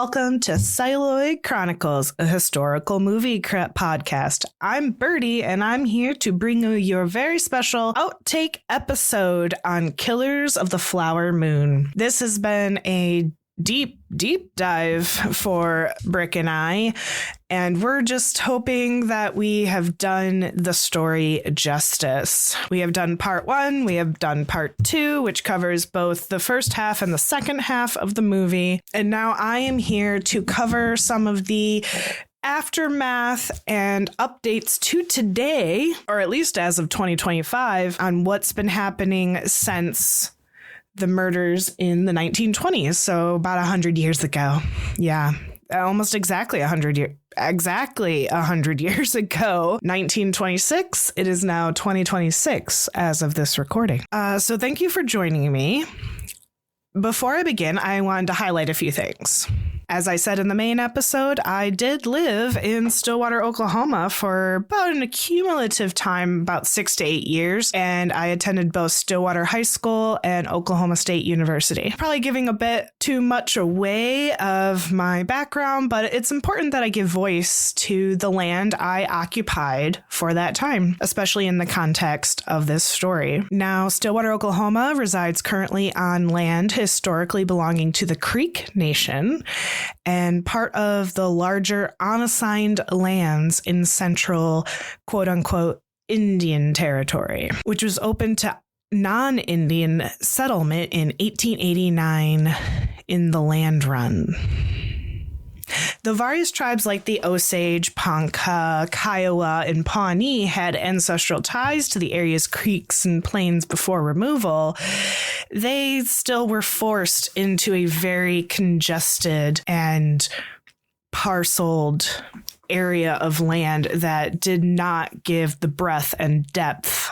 welcome to Celluloid Chronicles, a historical movie podcast. I'm Birdy, and I'm here to bring you your very special outtake episode on Killers of the Flower Moon. This has been a deep dive for Brick and I, and we're just hoping that we have done the story justice. We have done part 1, we have done part 2, which covers both the first half and the second half of the movie, and now I am here to cover some of the aftermath and updates to today, or at least as of 2025, on what's been happening since the murders in the 1920s, so about 100 years ago. Yeah, almost exactly 100 years. Exactly 100 years ago, 1926. It is now 2026 as of this recording. So thank you for joining me. Before I begin, I wanted to highlight a few things. As I said in the main episode, I did live in Stillwater, Oklahoma for about an accumulative time, about 6 to 8 years, and I attended both Stillwater High School and Oklahoma State University. Probably giving a bit too much away of my background, but it's important that I give voice to the land I occupied for that time, especially in the context of this story. Now, Stillwater, Oklahoma resides currently on land historically belonging to the Creek Nation, and part of the larger unassigned lands in central, quote-unquote, Indian territory, which was open to non-Indian settlement in 1889 in the Land Run. The various tribes like the Osage, Ponca, Kiowa, and Pawnee had ancestral ties to the area's creeks and plains before removal. They still were forced into a very congested and parceled area of land that did not give the breadth and depth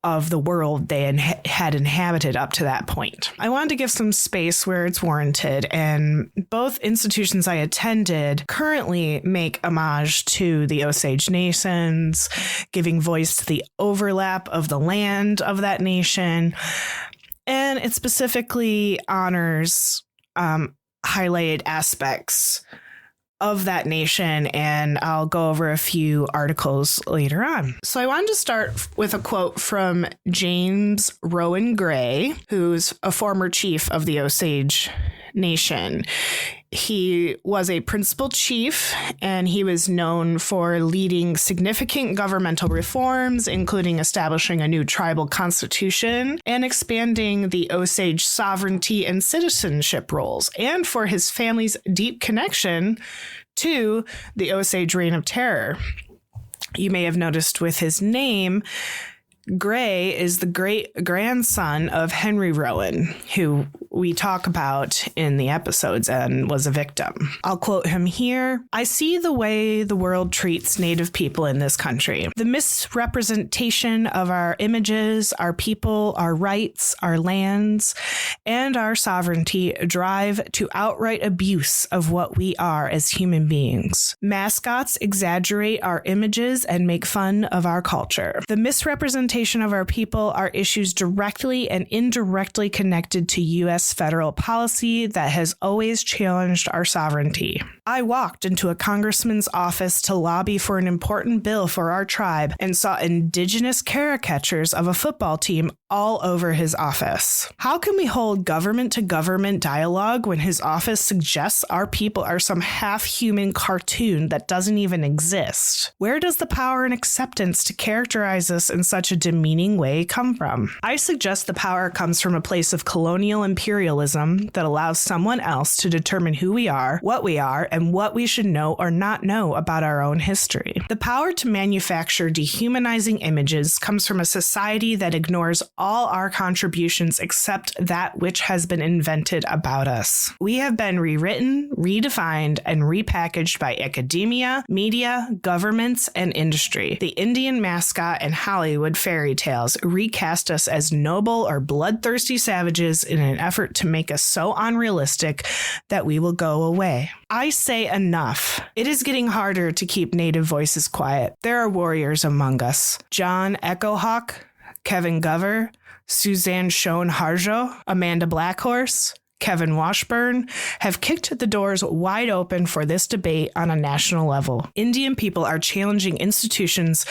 of the world they had inhabited up to that point. I wanted to give some space where it's warranted, and both institutions I attended currently make homage to the Osage Nations, giving voice to the overlap of the land of that nation, and it specifically honors highlighted aspects of that nation, and I'll go over a few articles later on. So I wanted to start with a quote from James Rowan Gray, who's a former chief of the Osage Nation. He was a principal chief, and he was known for leading significant governmental reforms, including establishing a new tribal constitution and expanding the Osage sovereignty and citizenship roles, and for his family's deep connection to the Osage Reign of Terror. You may have noticed with his name, Gray is the great-grandson of Henry Rowan, who we talk about in the episodes and was a victim. I'll quote him here. "I see the way the world treats Native people in this country. The misrepresentation of our images, our people, our rights, our lands, and our sovereignty drive to outright abuse of what we are as human beings. Mascots exaggerate our images and make fun of our culture. The misrepresentation of our people are issues directly and indirectly connected to U.S. federal policy that has always challenged our sovereignty. I walked into a congressman's office to lobby for an important bill for our tribe and saw indigenous caricatures of a football team all over his office. How can we hold government-to-government dialogue when his office suggests our people are some half-human cartoon that doesn't even exist? Where does the power and acceptance to characterize us in such a demeaning way come from? I suggest the power comes from a place of colonial imperialism that allows someone else to determine who we are, and what we should know or not know about our own history. The power to manufacture dehumanizing images comes from a society that ignores all our contributions except that which has been invented about us. We have been rewritten, redefined, and repackaged by academia, media, governments, and industry. The Indian mascot and Hollywood fairy tales recast us as noble or bloodthirsty savages in an effort to make us so unrealistic that we will go away. I say enough. It is getting harder to keep Native voices quiet. There are warriors among us. John Echohawk, Kevin Gover, Suzanne Schoen Harjo, Amanda Blackhorse, Kevin Washburn, have kicked the doors wide open for this debate on a national level. Indian people are challenging institutions,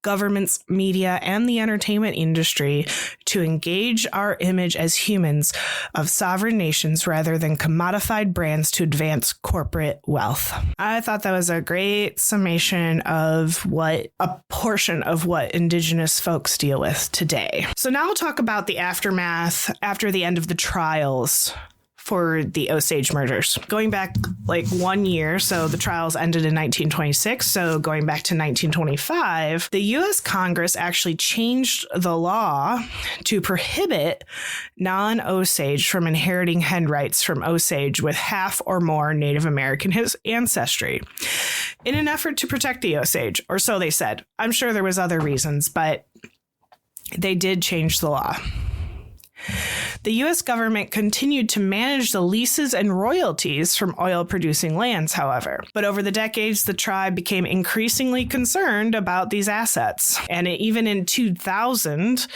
governments, media, and the entertainment industry to engage our image as humans of sovereign nations rather than commodified brands to advance corporate wealth. I thought that was a great summation of a portion of what indigenous folks deal with today. So now we'll talk about the aftermath after the end of the trials for the Osage murders. Going back like 1 year, so the trials ended in 1926, so going back to 1925, the U.S. Congress actually changed the law to prohibit non-Osage from inheriting hen rights from Osage with half or more Native American ancestry in an effort to protect the Osage, or so they said. I'm sure there was other reasons, but they did change the law. The U.S. government continued to manage the leases and royalties from oil-producing lands, however. But over the decades, the tribe became increasingly concerned about these assets. And even in 2000,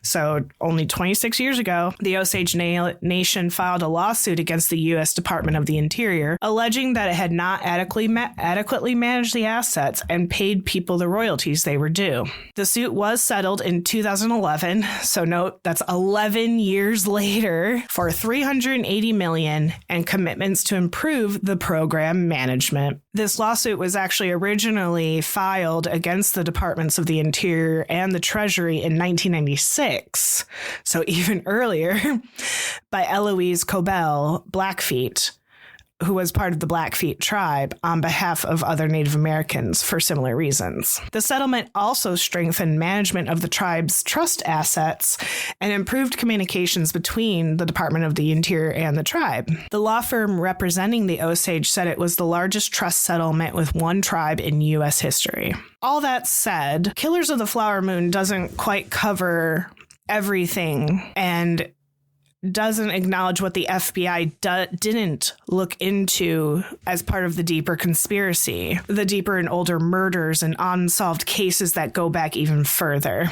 so only 26 years ago, the Osage Nation filed a lawsuit against the U.S. Department of the Interior, alleging that it had not adequately managed the assets and paid people the royalties they were due. The suit was settled in 2011, so note that's 11 years later, for $380 million and commitments to improve the program management. This lawsuit was actually originally filed against the Departments of the Interior and the Treasury in 1996, so even earlier, by Eloise Cobell Blackfeet, who was part of the Blackfeet tribe, on behalf of other Native Americans for similar reasons. The settlement also strengthened management of the tribe's trust assets and improved communications between the Department of the Interior and the tribe. The law firm representing the Osage said it was the largest trust settlement with one tribe in U.S. history. All that said, Killers of the Flower Moon doesn't quite cover everything and doesn't acknowledge what the FBI didn't look into as part of the deeper conspiracy, the deeper and older murders and unsolved cases that go back even further.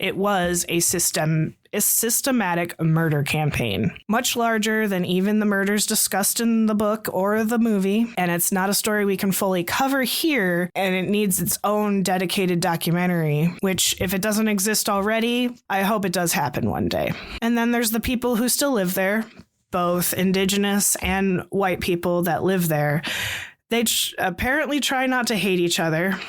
It was a systematic murder campaign, much larger than even the murders discussed in the book or the movie, and it's not a story we can fully cover here, and it needs its own dedicated documentary, which, if it doesn't exist already, I hope it does happen one day. And then there's the people who still live there, both indigenous and white people that live there. They apparently try not to hate each other,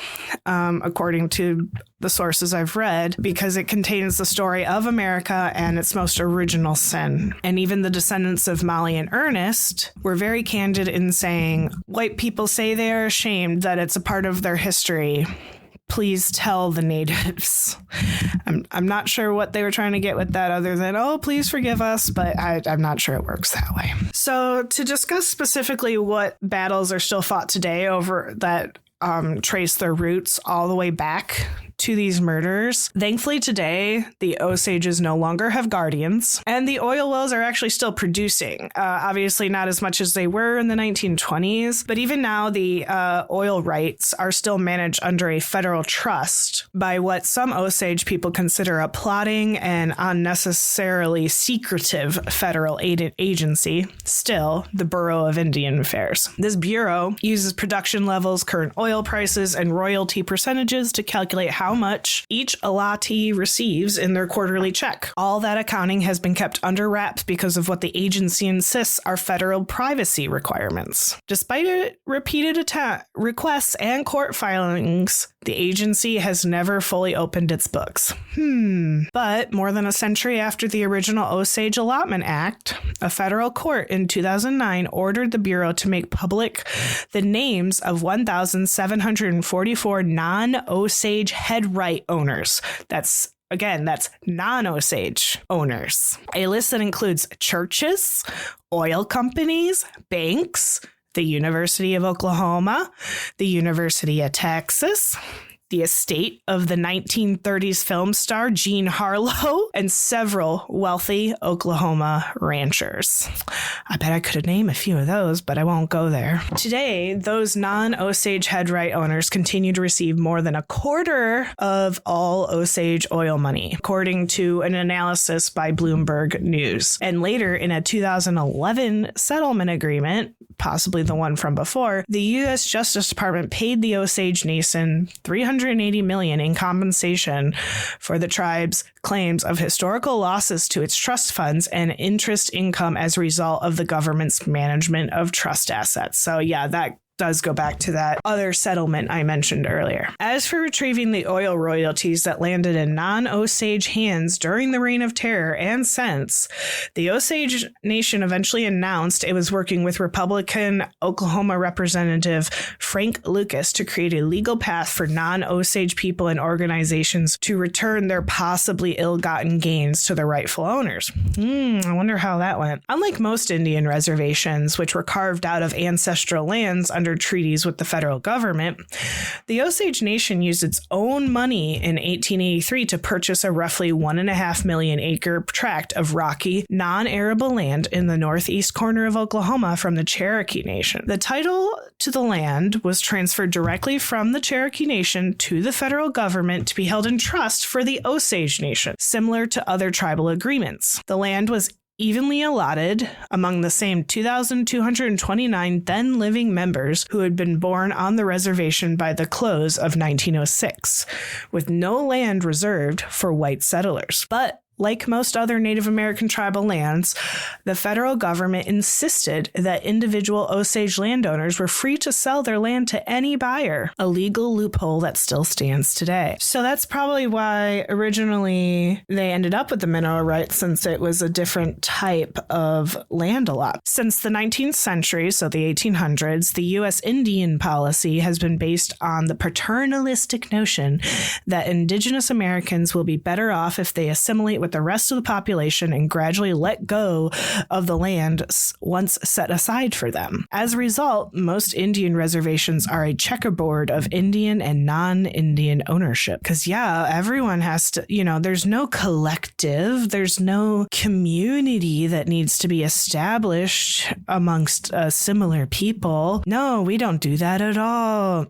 according to the sources I've read, because it contains the story of America and its most original sin. And even the descendants of Molly and Ernest were very candid in saying, white people say they are ashamed that it's a part of their history. Please tell the natives. I'm not sure what they were trying to get with that other than, oh, please forgive us, but I'm not sure it works that way. So to discuss specifically what battles are still fought today over that trace their roots all the way back to these murders. Thankfully today, the Osages no longer have guardians, and the oil wells are actually still producing. Obviously not as much as they were in the 1920s, but even now the oil rights are still managed under a federal trust by what some Osage people consider a plotting and unnecessarily secretive federal agency, still the Bureau of Indian Affairs. This bureau uses production levels, current oil prices, and royalty percentages to calculate how much each allottee receives in their quarterly check. All that accounting has been kept under wraps because of what the agency insists are federal privacy requirements. Despite repeated requests and court filings, the agency has never fully opened its books. But more than a century after the original Osage Allotment Act, a federal court in 2009 ordered the Bureau to make public the names of 1,744 non-Osage head right owners. That's non-Osage owners. A list that includes churches, oil companies, banks, the University of Oklahoma, the University of Texas, the estate of the 1930s film star Jean Harlow, and several wealthy Oklahoma ranchers. I bet I could have named a few of those, but I won't go there. Today, those non-Osage headright owners continue to receive more than a quarter of all Osage oil money, according to an analysis by Bloomberg News. And later, in a 2011 settlement agreement, possibly the one from before, the U.S. Justice Department paid the Osage Nation $380 million in compensation for the tribe's claims of historical losses to its trust funds and interest income as a result of the government's management of trust assets. So yeah, that does go back to that other settlement I mentioned earlier. As for retrieving the oil royalties that landed in non-Osage hands during the Reign of Terror and since, the Osage Nation eventually announced it was working with Republican Oklahoma Representative Frank Lucas to create a legal path for non-Osage people and organizations to return their possibly ill-gotten gains to their rightful owners. I wonder how that went. Unlike most Indian reservations, which were carved out of ancestral lands under treaties with the federal government, the Osage Nation used its own money in 1883 to purchase a roughly 1.5 million acre tract of rocky, non-arable land in the northeast corner of Oklahoma from the Cherokee Nation. The title to the land was transferred directly from the Cherokee Nation to the federal government to be held in trust for the Osage Nation, similar to other tribal agreements. The land was evenly allotted among the same 2,229 then living members who had been born on the reservation by the close of 1906, with no land reserved for white settlers. But like most other Native American tribal lands, the federal government insisted that individual Osage landowners were free to sell their land to any buyer, a legal loophole that still stands today. So that's probably why originally they ended up with the mineral rights, since it was a different type of land allot. Since the 19th century, so the 1800s, the U.S. Indian policy has been based on the paternalistic notion that indigenous Americans will be better off if they assimilate with the rest of the population and gradually let go of the land once set aside for them. As a result, most Indian reservations are a checkerboard of Indian and non-Indian ownership. Because everyone has to, there's no collective, there's no community that needs to be established amongst similar people. No, we don't do that at all.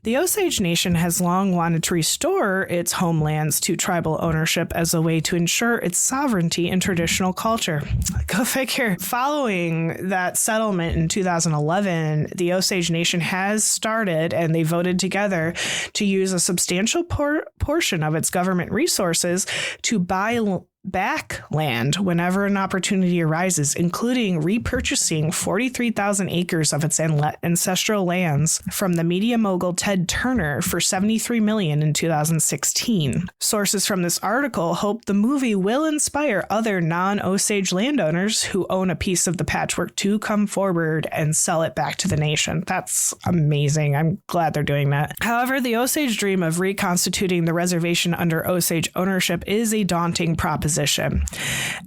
The Osage Nation has long wanted to restore its homelands to tribal ownership as a way to ensure its sovereignty and traditional culture. Go figure. Following that settlement in 2011, the Osage Nation has started, and they voted together to use a substantial portion of its government resources to buy back land whenever an opportunity arises, including repurchasing 43,000 acres of its ancestral lands from the media mogul Ted Turner for $73 million in 2016. Sources from this article hope the movie will inspire other non-Osage landowners who own a piece of the patchwork to come forward and sell it back to the nation. That's amazing. I'm glad they're doing that. However, the Osage dream of reconstituting the reservation under Osage ownership is a daunting proposition.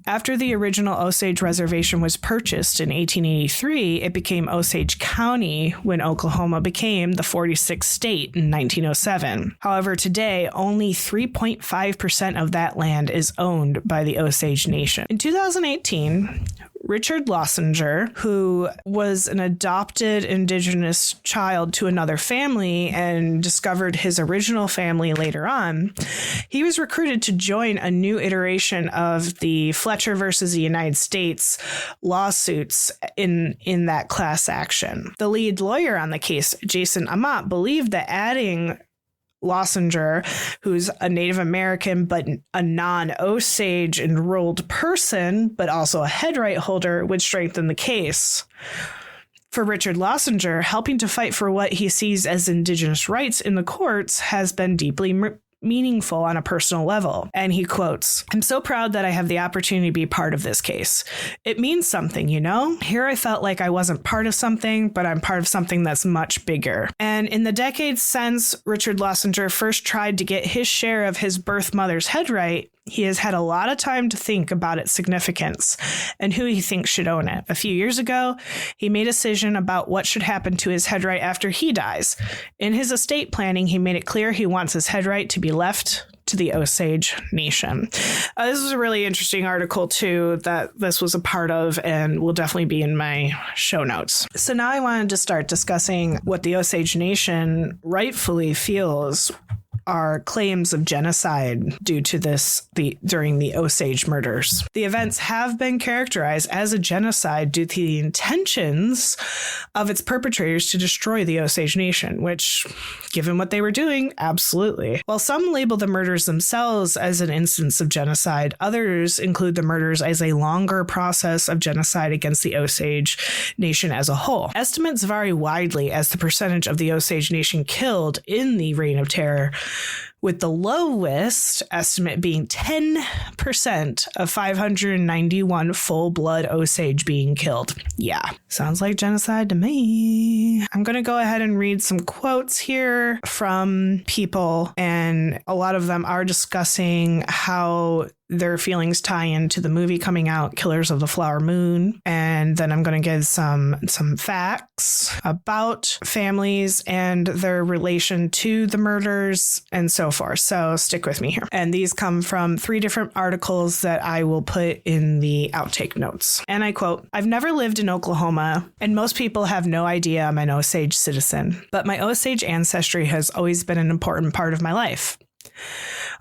After the original Osage reservation was purchased in 1883, it became Osage County when Oklahoma became the 46th state in 1907. However, today, only 3.5% of that land is owned by the Osage Nation. In 2018, Richard Lossinger, who was an adopted indigenous child to another family and discovered his original family later on, he was recruited to join a new iteration of the Fletcher versus the United States lawsuits in that class action. The lead lawyer on the case, Jason Amat, believed that adding Lossinger, who's a Native American but a non-Osage enrolled person, but also a headright holder, would strengthen the case. For Richard Lossinger, helping to fight for what he sees as indigenous rights in the courts has been deeply meaningful on a personal level. And he quotes, "I'm so proud that I have the opportunity to be part of this case. It means something, Here I felt like I wasn't part of something, but I'm part of something that's much bigger." And in the decades since Richard Lossinger first tried to get his share of his birth mother's headright, He has had a lot of time to think about its significance and who he thinks should own it. A few years ago, he made a decision about what should happen to his head right after he dies. In his estate planning, he made it clear he wants his head right to be left to the Osage Nation. This was a really interesting article, too, that this was a part of and will definitely be in my show notes. So now I wanted to start discussing what the Osage Nation rightfully feels are claims of genocide due to during the Osage Murders. The events have been characterized as a genocide due to the intentions of its perpetrators to destroy the Osage Nation, which, given what they were doing, absolutely. While some label the murders themselves as an instance of genocide, others include the murders as a longer process of genocide against the Osage Nation as a whole. Estimates vary widely as the percentage of the Osage Nation killed in the Reign of Terror, with the lowest estimate being 10% of 591 full-blood Osage being killed. Yeah, sounds like genocide to me. I'm going to go ahead and read some quotes here from people, and a lot of them are discussing how their feelings tie into the movie coming out, Killers of the Flower Moon. And then I'm going to give some facts about families and their relation to the murders and so forth. So stick with me here. And these come from 3 different articles that I will put in the outtake notes. And I quote, "I've never lived in Oklahoma, and most people have no idea I'm an Osage citizen. But my Osage ancestry has always been an important part of my life.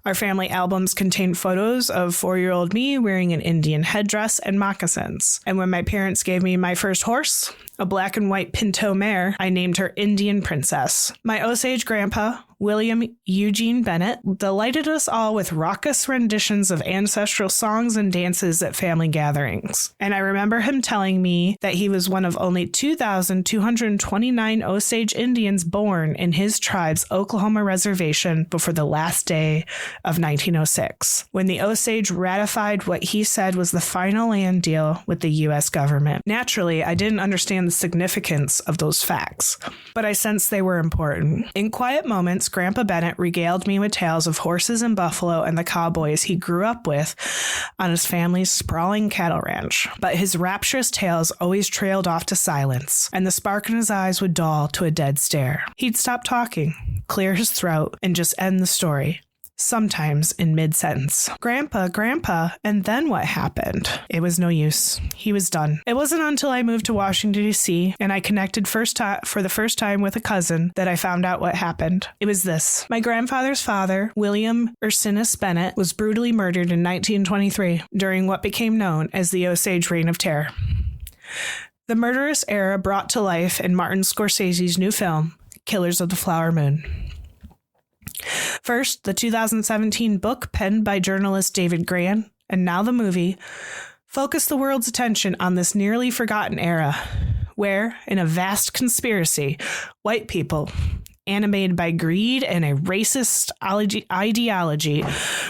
Our family albums contain photos of 4-year-old me wearing an Indian headdress and moccasins. And when my parents gave me my first horse, a black and white pinto mare, I named her Indian Princess. My Osage grandpa, William Eugene Bennett, delighted us all with raucous renditions of ancestral songs and dances at family gatherings. And I remember him telling me that he was one of only 2,229 Osage Indians born in his tribe's Oklahoma reservation before the last day of 1906, when the Osage ratified what he said was the final land deal with the U.S. government. Naturally, I didn't understand the significance of those facts, but I sensed they were important. In quiet moments, Grandpa Bennett regaled me with tales of horses and buffalo and the cowboys he grew up with on his family's sprawling cattle ranch. But his rapturous tales always trailed off to silence, and the spark in his eyes would dull to a dead stare. He'd stop talking, clear his throat, and just end the story, sometimes in mid-sentence. Grandpa, and then what happened? It was no use. He was done. It wasn't until I moved to Washington, D.C., and I connected for the first time with a cousin that I found out what happened. It was this. My grandfather's father, William Ursinus Bennett, was brutally murdered in 1923 during what became known as the Osage Reign of Terror. The murderous era brought to life in Martin Scorsese's new film, Killers of the Flower Moon. First, the 2017 book penned by journalist David Gran, and now the movie, focus the world's attention on this nearly forgotten era, where, in a vast conspiracy, white people, animated by greed and a racist ideology,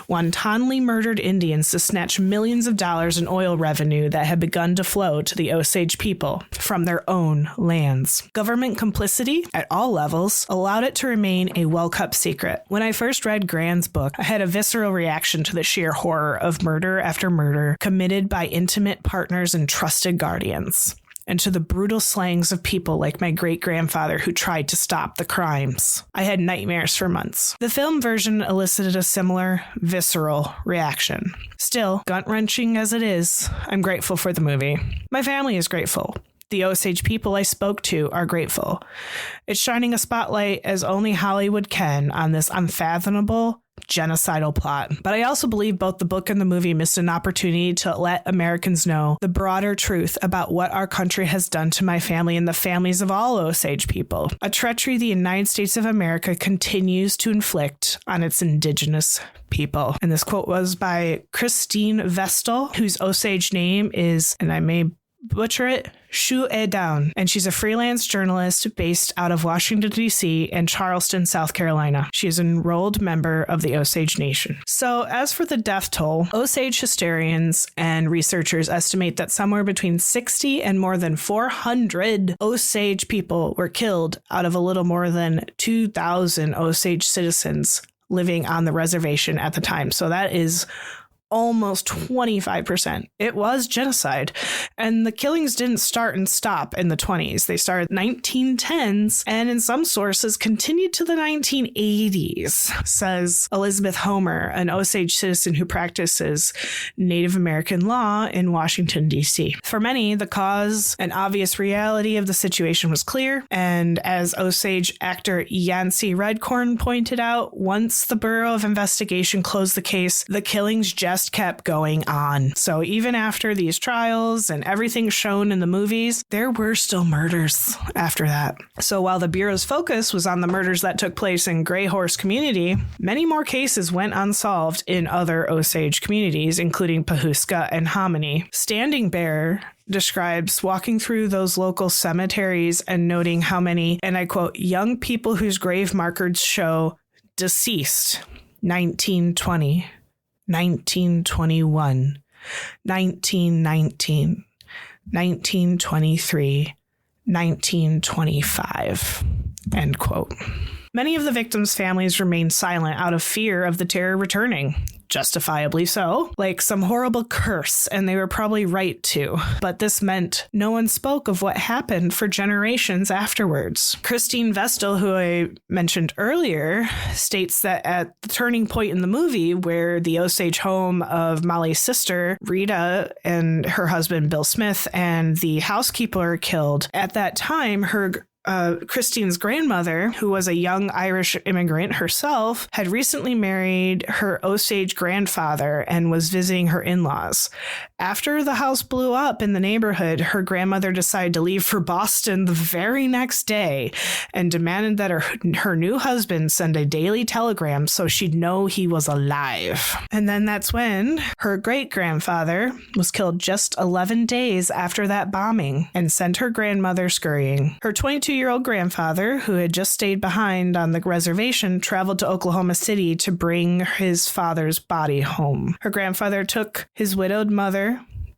wantonly murdered Indians to snatch millions of dollars in oil revenue that had begun to flow to the Osage people from their own lands. Government complicity at all levels allowed it to remain a well-kept secret. When I first read Gran's book, I had a visceral reaction to the sheer horror of murder after murder committed by intimate partners and trusted guardians, and to the brutal slayings of people like my great-grandfather who tried to stop the crimes. I had nightmares for months. The film version elicited a similar, visceral reaction. Still, gut-wrenching as it is, I'm grateful for the movie. My family is grateful. The Osage people I spoke to are grateful. It's shining a spotlight as only Hollywood can on this unfathomable, genocidal plot. But I also believe both the book and the movie missed an opportunity to let Americans know the broader truth about what our country has done to my family and the families of all Osage people. A treachery the United States of America continues to inflict on its indigenous people. And this quote was by Christine Vestal, whose Osage name is, and I may butcher it, Shu-E-Down, and she's a freelance journalist based out of Washington, D.C. and Charleston, South Carolina. She is an enrolled member of the Osage Nation. So as for the death toll, Osage historians and researchers estimate that somewhere between 60 and more than 400 Osage people were killed out of a little more than 2,000 Osage citizens living on the reservation at the time. So that is almost 25%. It was genocide. And the killings didn't start and stop in the 20s. They started in the 1910s and in some sources continued to the 1980s, says Elizabeth Homer, an Osage citizen who practices Native American law in Washington, D.C. For many, the cause and obvious reality of the situation was clear. And as Osage actor Yancey Redcorn pointed out, once the Bureau of Investigation closed the case, the killings just kept going on. So even after these trials and everything shown in the movies, there were still murders after that. So while the Bureau's focus was on the murders that took place in Grey Horse community, many more cases went unsolved in other Osage communities, including Pawhuska and Hominy. Standing Bear describes walking through those local cemeteries and noting how many, and I quote, young people whose grave markers show deceased 1920, 1921, 1919, 1923, 1925, end quote. Many of the victims' families remained silent out of fear of the terror returning. Justifiably so, like some horrible curse, and they were probably right to. But this meant no one spoke of what happened for generations afterwards. Christine Vestal, who I mentioned earlier, states that at the turning point in the movie where the Osage home of Molly's sister, Rita, and her husband, Bill Smith, and the housekeeper are killed, at that time, Christine's grandmother, who was a young Irish immigrant herself, had recently married her Osage grandfather and was visiting her in-laws. After the house blew up in the neighborhood, her grandmother decided to leave for Boston the very next day and demanded that her new husband send a daily telegram so she'd know he was alive. And then that's when her great-grandfather was killed just 11 days after that bombing and sent her grandmother scurrying. Her 22-year-old grandfather, who had just stayed behind on the reservation, traveled to Oklahoma City to bring his father's body home. Her grandfather took his widowed mother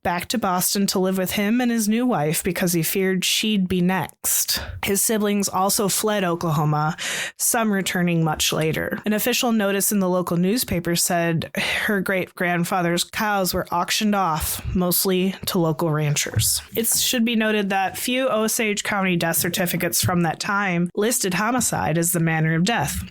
back to Boston to live with him and his new wife because he feared she'd be next. His siblings also fled Oklahoma, some returning much later. An official notice in the local newspaper said her great-grandfather's cows were auctioned off, mostly to local ranchers. It should be noted that few Osage County death certificates from that time listed homicide as the manner of death.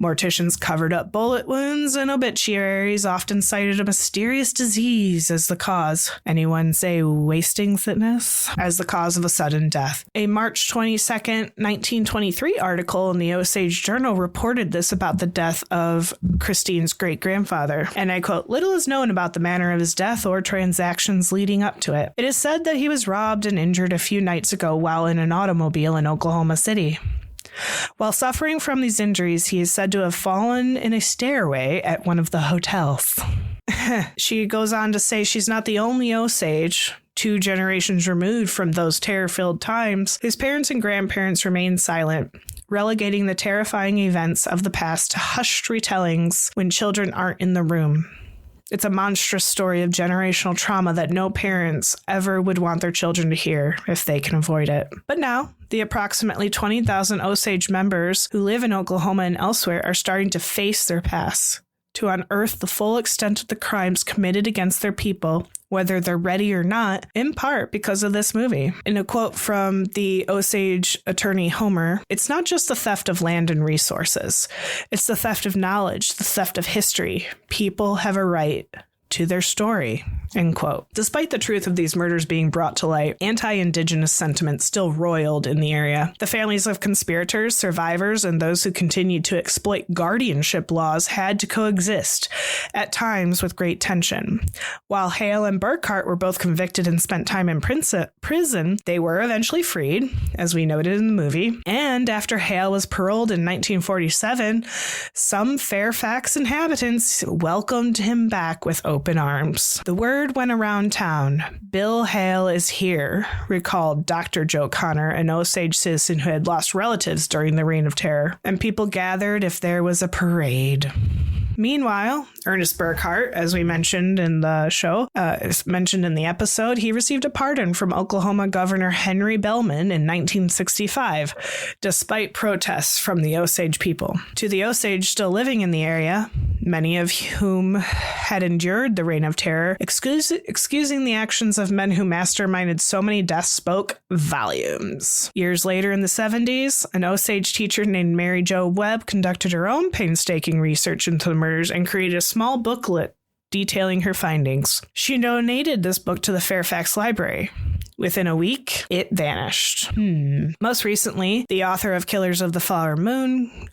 Morticians covered up bullet wounds, and obituaries often cited a mysterious disease as the cause. Anyone say wasting sickness as the cause of a sudden death. A March 22nd, 1923 article in the Osage Journal reported this about the death of Christine's great-grandfather. And I quote, "Little is known about the manner of his death or transactions leading up to it. It is said that he was robbed and injured a few nights ago while in an automobile in Oklahoma City. While suffering from these injuries, he is said to have fallen in a stairway at one of the hotels." She goes on to say she's not the only Osage, 2 generations removed from those terror-filled times, whose parents and grandparents remained silent, relegating the terrifying events of the past to hushed retellings when children aren't in the room. It's a monstrous story of generational trauma that no parents ever would want their children to hear if they can avoid it. But now, the approximately 20,000 Osage members who live in Oklahoma and elsewhere are starting to face their past, to unearth the full extent of the crimes committed against their people, whether they're ready or not, in part because of this movie. In a quote from the Osage attorney Homer, "It's not just the theft of land and resources. It's the theft of knowledge, the theft of history. People have a right to their story," end quote. Despite the truth of these murders being brought to light, anti-indigenous sentiment still roiled in the area. The families of conspirators, survivors, and those who continued to exploit guardianship laws had to coexist, at times with great tension. While Hale and Burkhart were both convicted and spent time in prison, they were eventually freed, as we noted in the movie. And after Hale was paroled in 1947, some Fairfax inhabitants welcomed him back with open arms. The word went around town. "Bill Hale is here," recalled Dr. Joe Connor, an Osage citizen who had lost relatives during the Reign of Terror. And people gathered if there was a parade. Meanwhile, Ernest Burkhart, as we mentioned in the show, mentioned in the episode, he received a pardon from Oklahoma Governor Henry Bellman in 1965, despite protests from the Osage people. To the Osage still living in the area, many of whom had endured the Reign of Terror, excusing the actions of men who masterminded so many deaths spoke volumes. Years later in the 70s, an Osage teacher named Mary Jo Webb conducted her own painstaking research into the murders and created a small booklet detailing her findings. She donated this book to the Fairfax Library. Within a week, it vanished. Most recently, the author of Killers of the Flower Moon,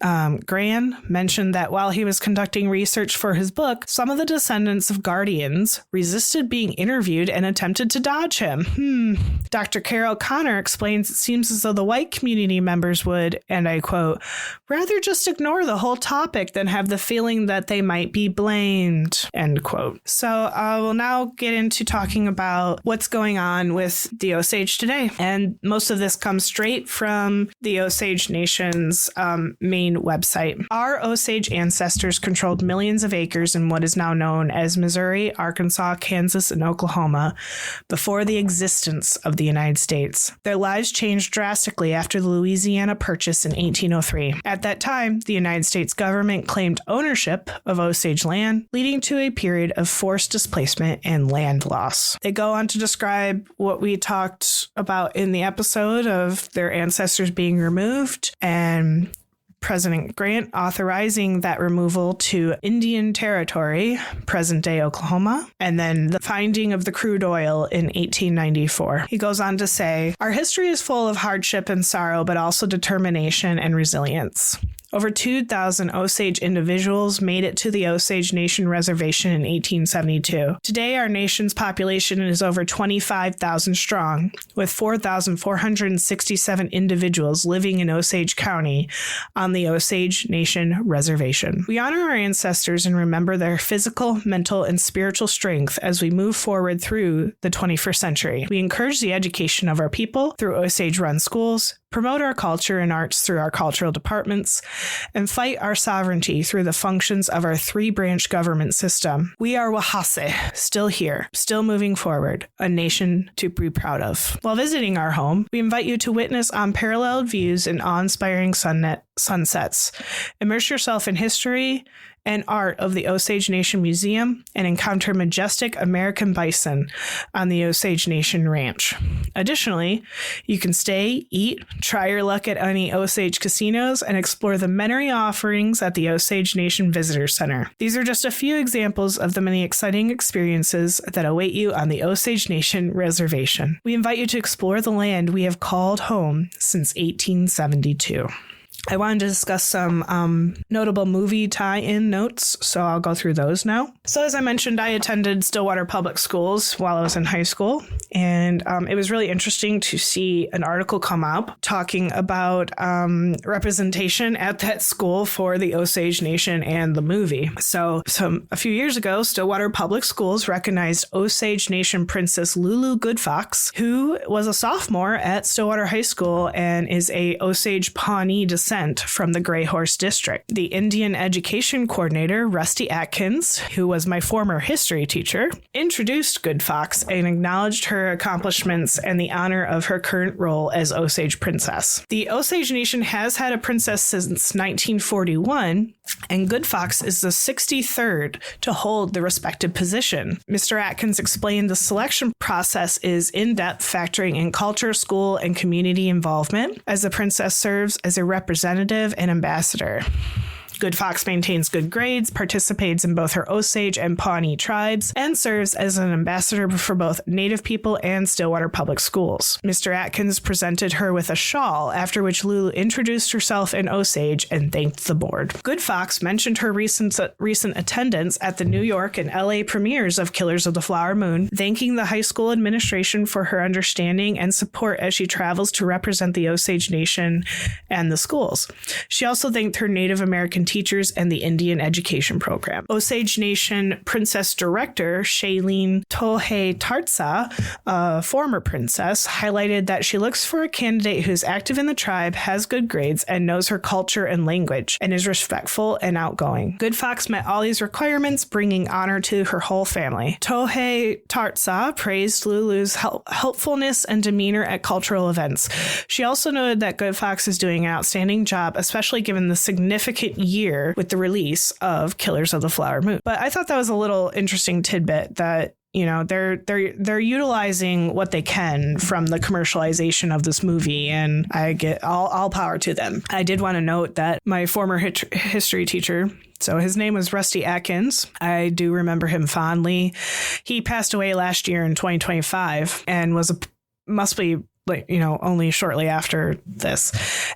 Gran, mentioned that while he was conducting research for his book, some of the descendants of Guardians resisted being interviewed and attempted to dodge him. Dr. Carol Connor explains it seems as though the white community members would, and I quote, rather just ignore the whole topic than have the feeling that they might be blamed, end quote. So we'll now get into talking about what's going on with the Osage today. And most of this comes straight from the Osage Nation's main website. Our Osage ancestors controlled millions of acres in what is now known as Missouri, Arkansas, Kansas, and Oklahoma before the existence of the United States. Their lives changed drastically after the Louisiana Purchase in 1803. At that time, the United States government claimed ownership of Osage land, leading to a period of forced displacement and land loss. They go on to describe what we talked about in the episode of their ancestors being removed and President Grant authorizing that removal to Indian Territory, present-day Oklahoma, and then the finding of the crude oil in 1894. He goes on to say, our history is full of hardship and sorrow, but also determination and resilience. Over 2,000 Osage individuals made it to the Osage Nation Reservation in 1872. Today, our nation's population is over 25,000 strong, with 4,467 individuals living in Osage County on the Osage Nation Reservation. We honor our ancestors and remember their physical, mental, and spiritual strength as we move forward through the 21st century. We encourage the education of our people through Osage-run schools, promote our culture and arts through our cultural departments, and fight our sovereignty through the functions of our three-branch government system. We are Wahase, still here, still moving forward, a nation to be proud of. While visiting our home, we invite you to witness unparalleled views and awe-inspiring sunsets. Immerse yourself in history and art of the Osage Nation Museum and encounter majestic American bison on the Osage Nation Ranch. Additionally, you can stay, eat, try your luck at any Osage casinos, and explore the many offerings at the Osage Nation Visitor Center. These are just a few examples of the many exciting experiences that await you on the Osage Nation Reservation. We invite you to explore the land we have called home since 1872. I wanted to discuss some notable movie tie-in notes, so I'll go through those now. So as I mentioned, I attended Stillwater Public Schools while I was in high school, and it was really interesting to see an article come up talking about representation at that school for the Osage Nation and the movie. So a few years ago, Stillwater Public Schools recognized Osage Nation Princess Lulu Goodfox, who was a sophomore at Stillwater High School and is a Osage Pawnee descent from the Gray Horse District. The Indian Education Coordinator, Rusty Atkins, who was my former history teacher, introduced Goodfox and acknowledged her accomplishments and the honor of her current role as Osage Princess. The Osage Nation has had a princess since 1941, and Goodfox is the 63rd to hold the respected position. Mr. Atkins explained the selection process is in-depth, factoring in culture, school, and community involvement, as the princess serves as a representative and ambassador. Goodfox maintains good grades, participates in both her Osage and Pawnee tribes, and serves as an ambassador for both Native people and Stillwater Public Schools. Mr. Atkins presented her with a shawl, after which Lulu introduced herself in Osage and thanked the board. Goodfox mentioned her recent attendance at the New York and LA premieres of Killers of the Flower Moon, thanking the high school administration for her understanding and support as she travels to represent the Osage Nation and the schools. She also thanked her Native American teachers and the Indian Education Program. Osage Nation Princess Director Shailene Tohe Tartsa, a former princess, highlighted that she looks for a candidate who's active in the tribe, has good grades, and knows her culture and language, and is respectful and outgoing. Goodfox met all these requirements, bringing honor to her whole family. Tohe Tartsa praised Lulu's helpfulness and demeanor at cultural events. She also noted that Goodfox is doing an outstanding job, especially given the significant years year with the release of Killers of the Flower Moon. But I thought that was a little interesting tidbit that, you know, they're utilizing what they can from the commercialization of this movie, and I get all power to them. I did want to note that my former history teacher, so his name was Rusty Atkins. I do remember him fondly. He passed away last year in 2025 and must be like, you know, only shortly after this.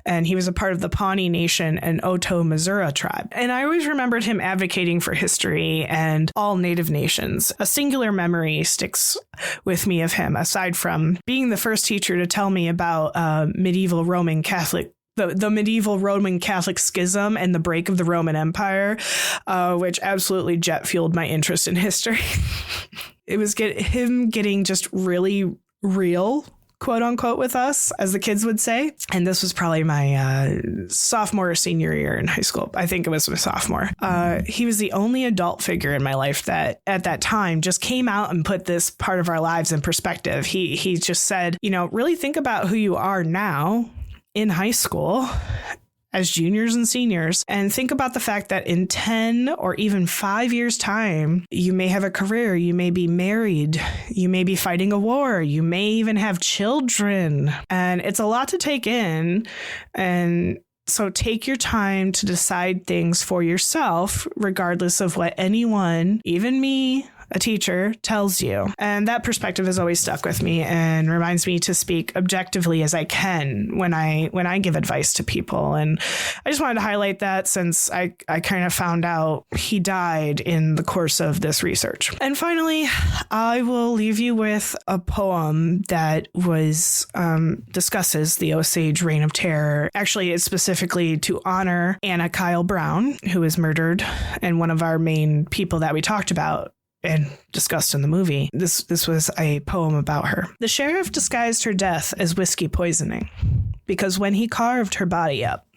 And he was a part of the Pawnee Nation and Oto Missouri tribe. And I always remembered him advocating for history and all Native nations. A singular memory sticks with me of him, aside from being the first teacher to tell me about medieval Roman Catholic the medieval Roman Catholic schism and the break of the Roman Empire, which absolutely jet fueled my interest in history. It was him getting just really real, quote unquote, with us, as the kids would say. And this was probably my sophomore or senior year in high school. I think it was my sophomore. He was the only adult figure in my life that at that time just came out and put this part of our lives in perspective. He just said, you know, really think about who you are now in high school as juniors and seniors, and think about the fact that in 10 or even 5 years' time, you may have a career, you may be married, you may be fighting a war, you may even have children. And it's a lot to take in. And so take your time to decide things for yourself, regardless of what anyone, even me, a teacher, tells you. And that perspective has always stuck with me and reminds me to speak objectively as I can when I give advice to people. And I just wanted to highlight that since I kind of found out he died in the course of this research. And finally, I will leave you with a poem that discusses the Osage Reign of Terror. Actually, it's specifically to honor Anna Kyle Brown, who was murdered, and one of our main people that we talked about and discussed in the movie. This was a poem about her. The sheriff disguised her death as whiskey poisoning because when he carved her body up,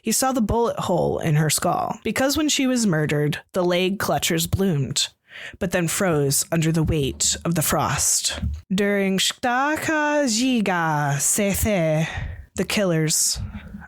he saw the bullet hole in her skull. Because when she was murdered, the leg clutchers bloomed, but then froze under the weight of the frost. During Shtaka Jiga Sethe, the killers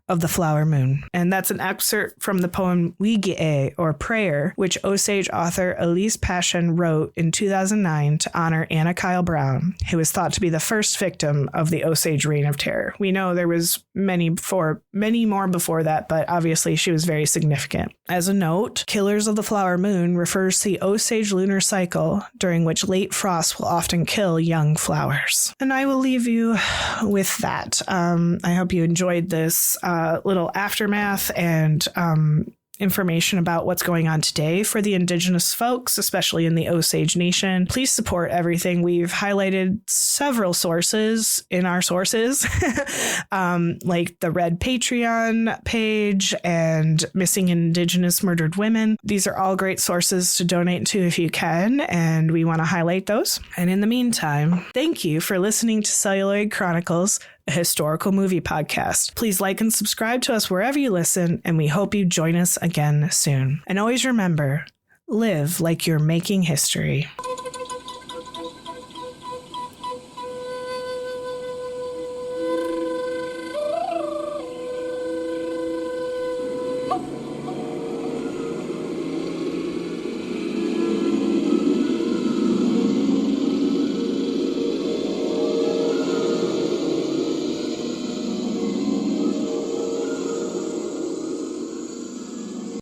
of the Flower Moon. And that's an excerpt from the poem Wigi'e, or Prayer, which Osage author Elise Passion wrote in 2009 to honor Anna Kyle Brown, who was thought to be the first victim of the Osage Reign of Terror. We know there was many more before that, but obviously she was very significant. As a note, Killers of the Flower Moon refers to the Osage lunar cycle, during which late frost will often kill young flowers. And I will leave you with that. I hope you enjoyed this little aftermath and information about what's going on today for the indigenous folks, especially in the Osage Nation. Please support everything. We've highlighted several sources in our sources, like the Red Patreon page and Missing Indigenous Murdered Women. These are all great sources to donate to if you can, and we want to highlight those. And in the meantime, thank you for listening to Celluloid Chronicles, a historical movie podcast. Please like and subscribe to us wherever you listen, and we hope you join us again soon. And always remember, live like you're making history.